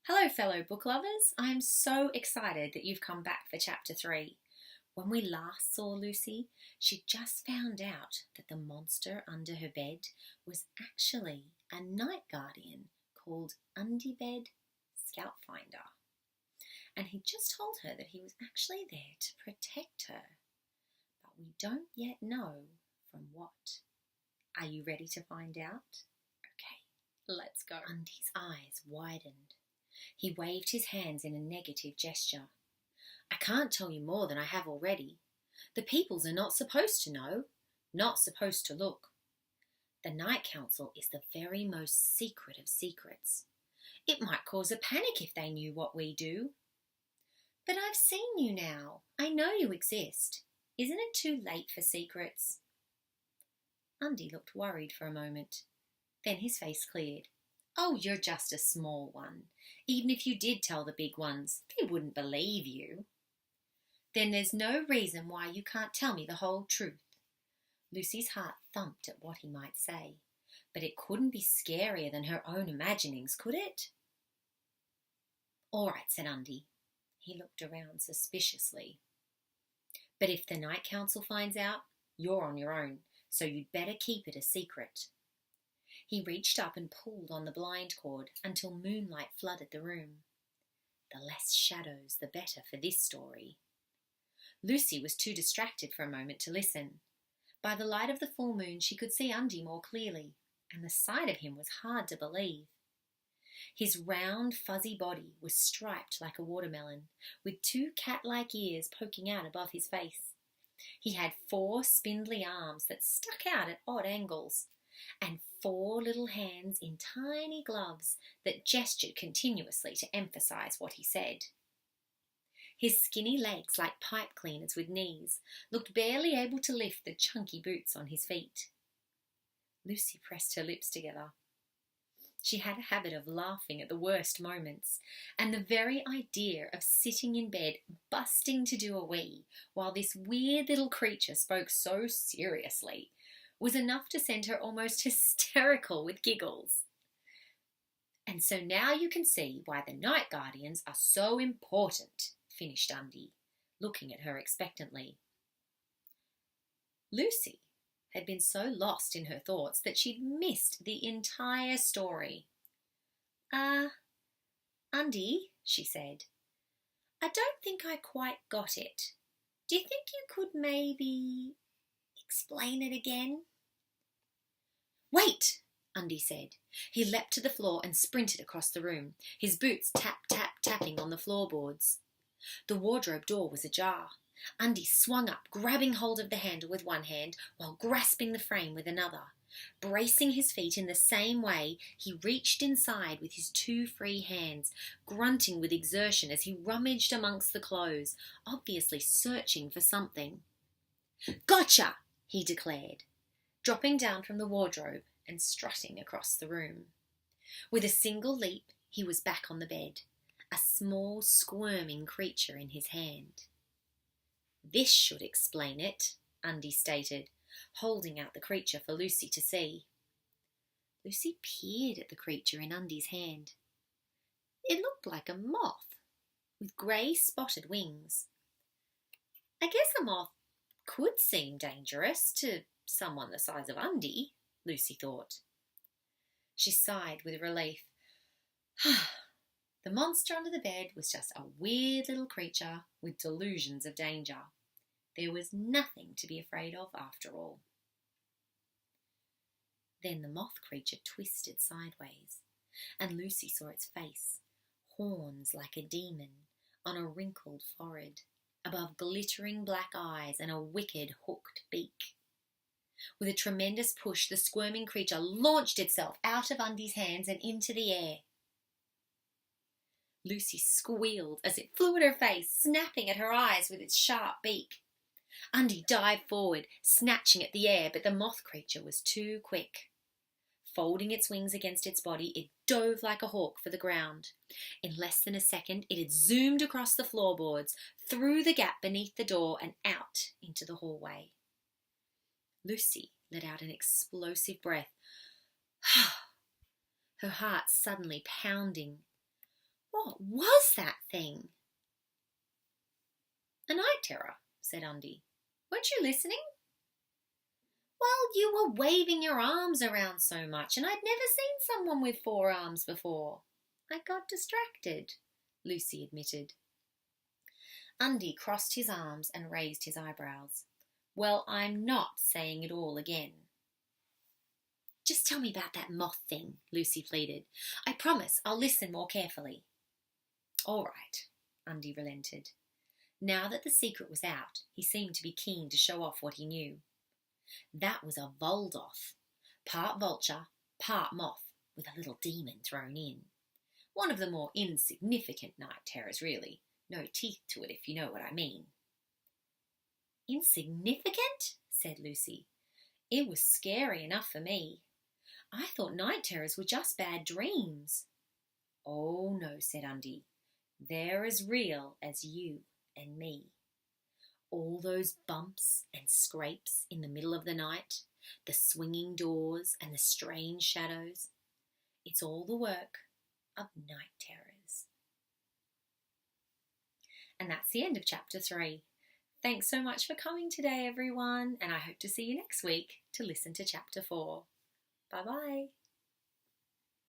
Hello, fellow book lovers. I'm so excited that you've come back for Chapter 3. When we last saw Lucy, she'd just found out that the monster under her bed was actually a night guardian called Undybed Scoutfinder. And he'd just told her that he was actually there to protect her. But we don't yet know from what. Are you ready to find out? Okay, let's go. Undy's eyes widened. He waved his hands in a negative gesture. I can't tell you more than I have already. The peoples are not supposed to know, not supposed to look. The Night Council is the very most secret of secrets. It might cause a panic if they knew what we do. But I've seen you now. I know you exist. Isn't it too late for secrets? Undy looked worried for a moment. Then his face cleared. Oh, you're just a small one. Even if you did tell the big ones, they wouldn't believe you. Then there's no reason why you can't tell me the whole truth. Lucy's heart thumped at what he might say, but it couldn't be scarier than her own imaginings, could it? All right, said Undy. He looked around suspiciously. But if the Night Council finds out, you're on your own, so you'd better keep it a secret. He reached up and pulled on the blind cord until moonlight flooded the room. The less shadows, the better for this story. Lucy was too distracted for a moment to listen. By the light of the full moon she could see Undy more clearly, and the sight of him was hard to believe. His round, fuzzy body was striped like a watermelon, with two cat-like ears poking out above his face. He had 4 spindly arms that stuck out at odd angles, and 4 little hands in tiny gloves that gestured continuously to emphasize what he said. His skinny legs, like pipe cleaners with knees, looked barely able to lift the chunky boots on his feet. Lucy pressed her lips together. She had a habit of laughing at the worst moments, and the very idea of sitting in bed busting to do a wee while this weird little creature spoke so seriously was enough to send her almost hysterical with giggles. And so now you can see why the Night Guardians are so important, finished Undy, looking at her expectantly. Lucy had been so lost in her thoughts that she'd missed the entire story. Undy, she said, I don't think I quite got it. Do you think you could maybe explain it again? Wait, Undy said. He leapt to the floor and sprinted across the room, his boots tapping on the floorboards. The wardrobe door was ajar. Undy swung up, grabbing hold of the handle with one hand while grasping the frame with another. Bracing his feet in the same way, he reached inside with his 2 free hands, grunting with exertion as he rummaged amongst the clothes, obviously searching for something. Gotcha, he declared, dropping down from the wardrobe and strutting across the room. With a single leap, he was back on the bed, a small, squirming creature in his hand. This should explain it, Undy stated, holding out the creature for Lucy to see. Lucy peered at the creature in Undy's hand. It looked like a moth, with grey spotted wings. I guess a moth could seem dangerous to someone the size of Undy, Lucy thought. She sighed with relief. The monster under the bed was just a weird little creature with delusions of danger. There was nothing to be afraid of after all. Then the moth creature twisted sideways, and Lucy saw its face, horns like a demon, on a wrinkled forehead, above glittering black eyes and a wicked hooked beak. With a tremendous push, the squirming creature launched itself out of Undy's hands and into the air. Lucy squealed as it flew at her face, snapping at her eyes with its sharp beak. Undy dived forward, snatching at the air, but the moth creature was too quick. Folding its wings against its body, it dove like a hawk for the ground. In less than a second, it had zoomed across the floorboards, through the gap beneath the door and out into the hallway. Lucy let out an explosive breath. Her heart suddenly pounding. What was that thing? A night terror, said Undy. Weren't you listening? Well, you were waving your arms around so much, and I'd never seen someone with 4 arms before. I got distracted, Lucy admitted. Undy crossed his arms and raised his eyebrows. Well, I'm not saying it all again. Just tell me about that moth thing, Lucy pleaded. I promise I'll listen more carefully. All right, Undy relented. Now that the secret was out, he seemed to be keen to show off what he knew. That was a Voldoth, part vulture, part moth, with a little demon thrown in. One of the more insignificant night terrors, really. No teeth to it, if you know what I mean. Insignificant? Said Lucy. It was scary enough for me. I thought night terrors were just bad dreams. Oh, no, said Undy. They're as real as you and me. All those bumps and scrapes in the middle of the night, the swinging doors and the strange shadows. It's all the work of night terrors. And that's the end of chapter 3. Thanks so much for coming today, everyone, and I hope to see you next week to listen to chapter 4. Bye-bye.